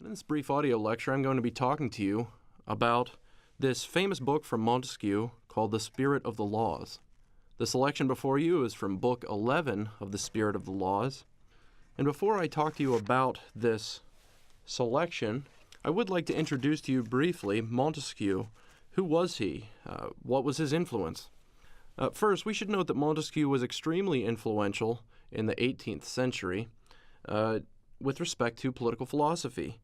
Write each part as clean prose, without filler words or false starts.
In this brief audio lecture, I'm going to be talking to you about this famous book from Montesquieu called The Spirit of the Laws. The selection before you is from Book 11 of The Spirit of the Laws. And before I talk to you about this selection, I would like to introduce to you briefly Montesquieu. Who was he? What was his influence? First, we should note that Montesquieu was extremely influential in the 18th century with respect to political philosophy.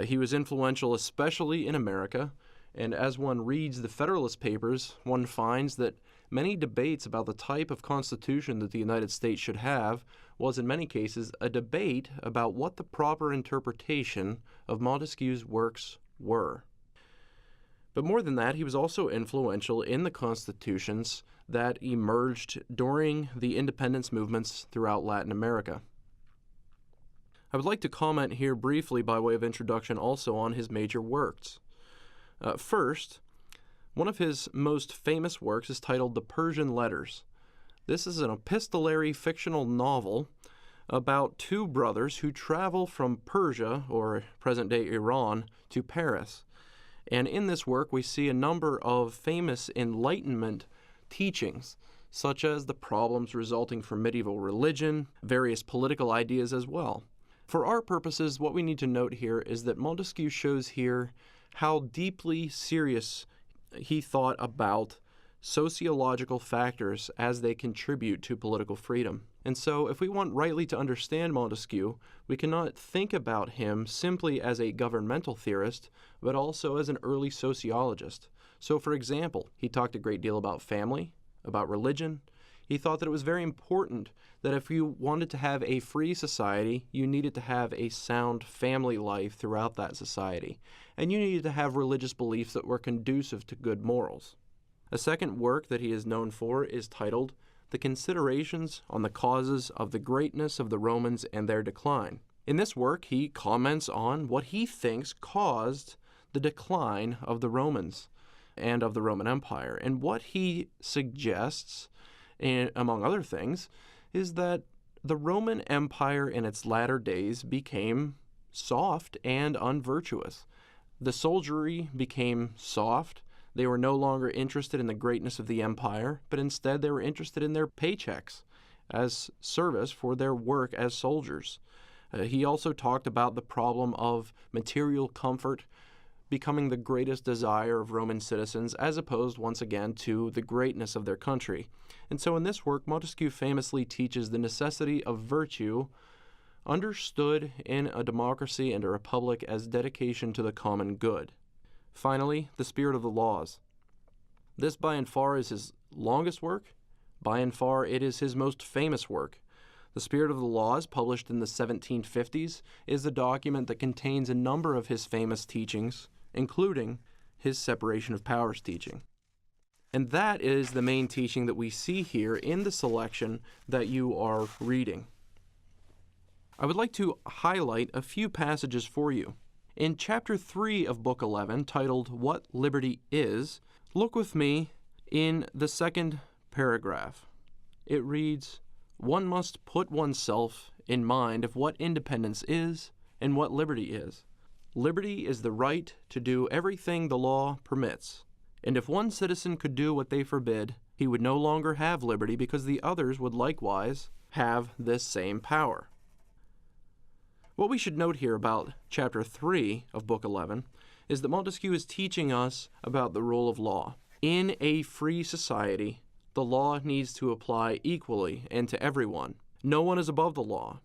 He was influential especially in America, and as one reads the Federalist Papers, one finds that many debates about the type of constitution that the United States should have was in many cases a debate about what the proper interpretation of Montesquieu's works were. But more than that, he was also influential in the constitutions that emerged during the independence movements throughout Latin America. I would like to comment here briefly by way of introduction also on his major works. First, one of his most famous works is titled The Persian Letters. This is an epistolary fictional novel about two brothers who travel from Persia, or present-day Iran, to Paris. And in this work we see a number of famous Enlightenment teachings, such as the problems resulting from medieval religion, various political ideas as well. For our purposes, what we need to note here is that Montesquieu shows here how deeply serious he thought about sociological factors as they contribute to political freedom. And so, if we want rightly to understand Montesquieu, we cannot think about him simply as a governmental theorist, but also as an early sociologist. So, for example, he talked a great deal about family, about religion. He thought that it was very important that if you wanted to have a free society, you needed to have a sound family life throughout that society, and you needed to have religious beliefs that were conducive to good morals. A second work that he is known for is titled The Considerations on the Causes of the Greatness of the Romans and Their Decline. In this work, he comments on what he thinks caused the decline of the Romans and of the Roman Empire, and what he suggests, and among other things, is that the Roman Empire in its latter days became soft and unvirtuous. The soldiery became soft. They were no longer interested in the greatness of the empire, but instead they were interested in their paychecks as service for their work as soldiers. He also talked about the problem of material comfort becoming the greatest desire of Roman citizens, as opposed, once again, to the greatness of their country. And so in this work, Montesquieu famously teaches the necessity of virtue understood in a democracy and a republic as dedication to the common good. Finally, The Spirit of the Laws. This by and far is his longest work. By and far it is his most famous work. The Spirit of the Laws, published in the 1750s, is a document that contains a number of his famous teachings, including his separation of powers teaching. And that is the main teaching that we see here in the selection that you are reading. I would like to highlight a few passages for you. In Chapter 3 of Book 11, titled What Liberty Is, look with me in the second paragraph. It reads, "One must put oneself in mind of what independence is and what liberty is. Liberty is the right to do everything the law permits, and if one citizen could do what they forbid, he would no longer have liberty because the others would likewise have this same power." What we should note here about Chapter 3 of Book 11 is that Montesquieu is teaching us about the rule of law. In a free society, the law needs to apply equally and to everyone. No one is above the law.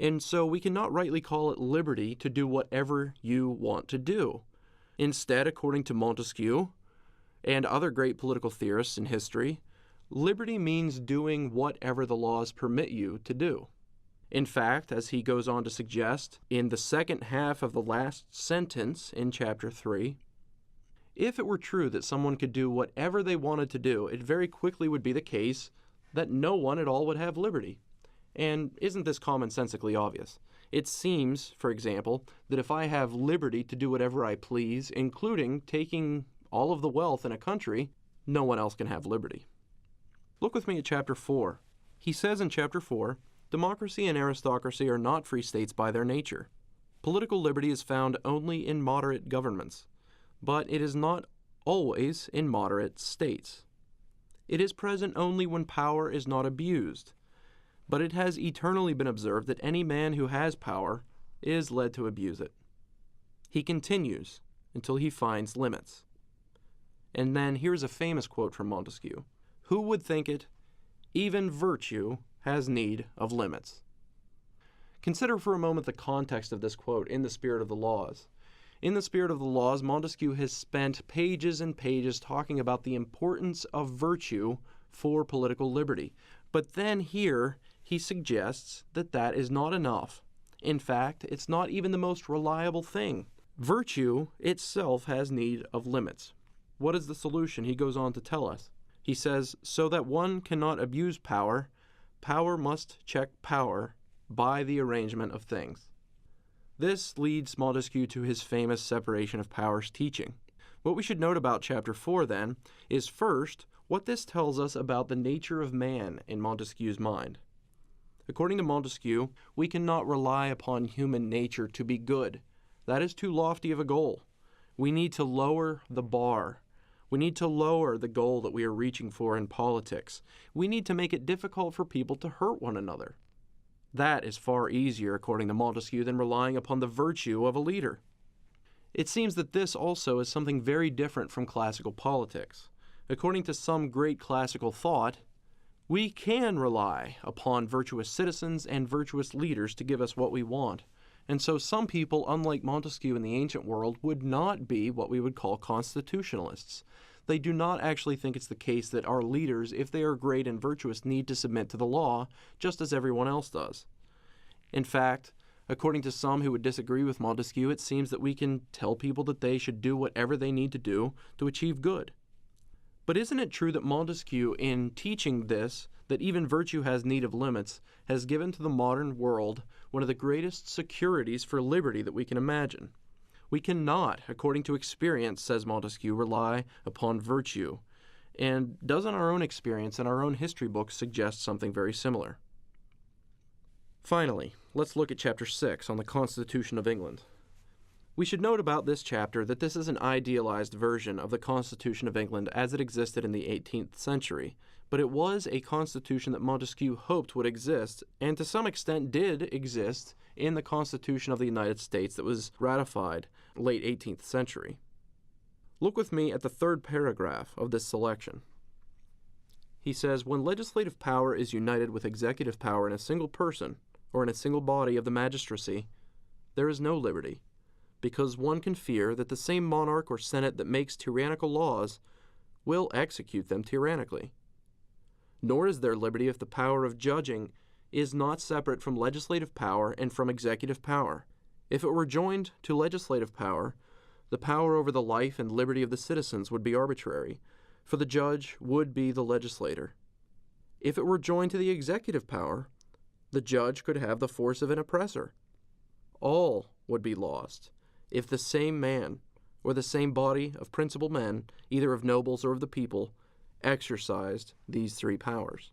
And so we cannot rightly call it liberty to do whatever you want to do. Instead, according to Montesquieu and other great political theorists in history, liberty means doing whatever the laws permit you to do. In fact, as he goes on to suggest in the second half of the last sentence in Chapter 3, if it were true that someone could do whatever they wanted to do, it very quickly would be the case that no one at all would have liberty. And isn't this commonsensically obvious? It seems, for example, that if I have liberty to do whatever I please, including taking all of the wealth in a country, no one else can have liberty. Look with me at Chapter 4. He says in Chapter 4, democracy and aristocracy are not free states by their nature. Political liberty is found only in moderate governments, but it is not always in moderate states. It is present only when power is not abused, but it has eternally been observed that any man who has power is led to abuse it. He continues until he finds limits. And then here's a famous quote from Montesquieu. Who would think it? Even virtue has need of limits. Consider for a moment the context of this quote in the Spirit of the Laws. In the Spirit of the Laws, Montesquieu has spent pages and pages talking about the importance of virtue for political liberty. But then here, he suggests that that is not enough. In fact, it's not even the most reliable thing. Virtue itself has need of limits. What is the solution? He goes on to tell us. He says, so that one cannot abuse power, power must check power by the arrangement of things. This leads Montesquieu to his famous separation of powers teaching. What we should note about Chapter 4, then, is first, what this tells us about the nature of man in Montesquieu's mind. According to Montesquieu, we cannot rely upon human nature to be good. That is too lofty of a goal. We need to lower the bar. We need to lower the goal that we are reaching for in politics. We need to make it difficult for people to hurt one another. That is far easier, according to Montesquieu, than relying upon the virtue of a leader. It seems that this also is something very different from classical politics. According to some great classical thought, we can rely upon virtuous citizens and virtuous leaders to give us what we want. And so some people, unlike Montesquieu in the ancient world, would not be what we would call constitutionalists. They do not actually think it's the case that our leaders, if they are great and virtuous, need to submit to the law, just as everyone else does. In fact, according to some who would disagree with Montesquieu, it seems that we can tell people that they should do whatever they need to do to achieve good. But isn't it true that Montesquieu, in teaching this, that even virtue has need of limits, has given to the modern world one of the greatest securities for liberty that we can imagine? We cannot, according to experience, says Montesquieu, rely upon virtue. And doesn't our own experience and our own history books suggest something very similar? Finally, let's look at Chapter 6 on the Constitution of England. We should note about this chapter that this is an idealized version of the Constitution of England as it existed in the 18th century, but it was a constitution that Montesquieu hoped would exist, and to some extent did exist, in the Constitution of the United States that was ratified late 18th century. Look with me at the third paragraph of this selection. He says, when legislative power is united with executive power in a single person, or in a single body of the magistracy, there is no liberty, because one can fear that the same monarch or senate that makes tyrannical laws will execute them tyrannically. Nor is there liberty if the power of judging is not separate from legislative power and from executive power. If it were joined to legislative power, the power over the life and liberty of the citizens would be arbitrary, for the judge would be the legislator. If it were joined to the executive power, the judge could have the force of an oppressor. All would be lost if the same man, or the same body of principal men, either of nobles or of the people, exercised these three powers.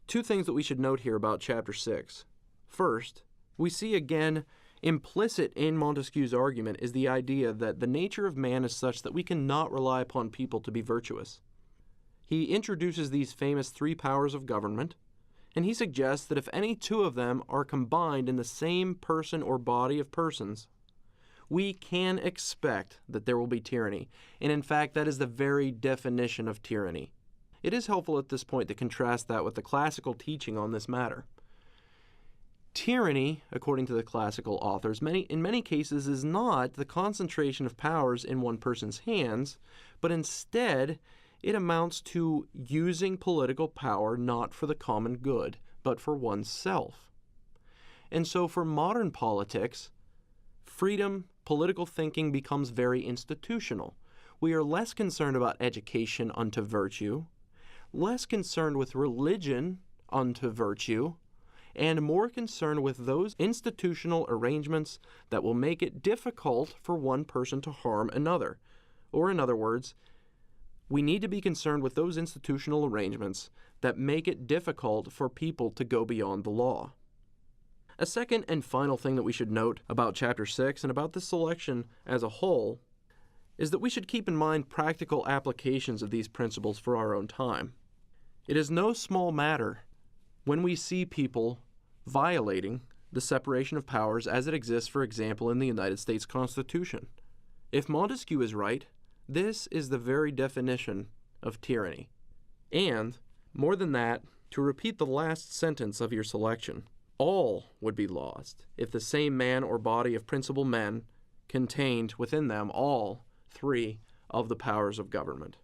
Two things that we should note here about Chapter 6. First, we see again implicit in Montesquieu's argument is the idea that the nature of man is such that we cannot rely upon people to be virtuous. He introduces these famous three powers of government, and he suggests that if any two of them are combined in the same person or body of persons, we can expect that there will be tyranny. And in fact, that is the very definition of tyranny. It is helpful at this point to contrast that with the classical teaching on this matter. Tyranny, according to the classical authors, in many cases is not the concentration of powers in one person's hands, but instead it amounts to using political power not for the common good, but for oneself. And so for modern politics, freedom, political thinking becomes very institutional. We are less concerned about education unto virtue, less concerned with religion unto virtue, and more concerned with those institutional arrangements that will make it difficult for one person to harm another. Or in other words, we need to be concerned with those institutional arrangements that make it difficult for people to go beyond the law. A second and final thing that we should note about Chapter 6 and about this selection as a whole is that we should keep in mind practical applications of these principles for our own time. It is no small matter when we see people violating the separation of powers as it exists, for example, in the United States Constitution. If Montesquieu is right, this is the very definition of tyranny. And, more than that, to repeat the last sentence of your selection, all would be lost if the same man or body of principal men contained within them all three of the powers of government.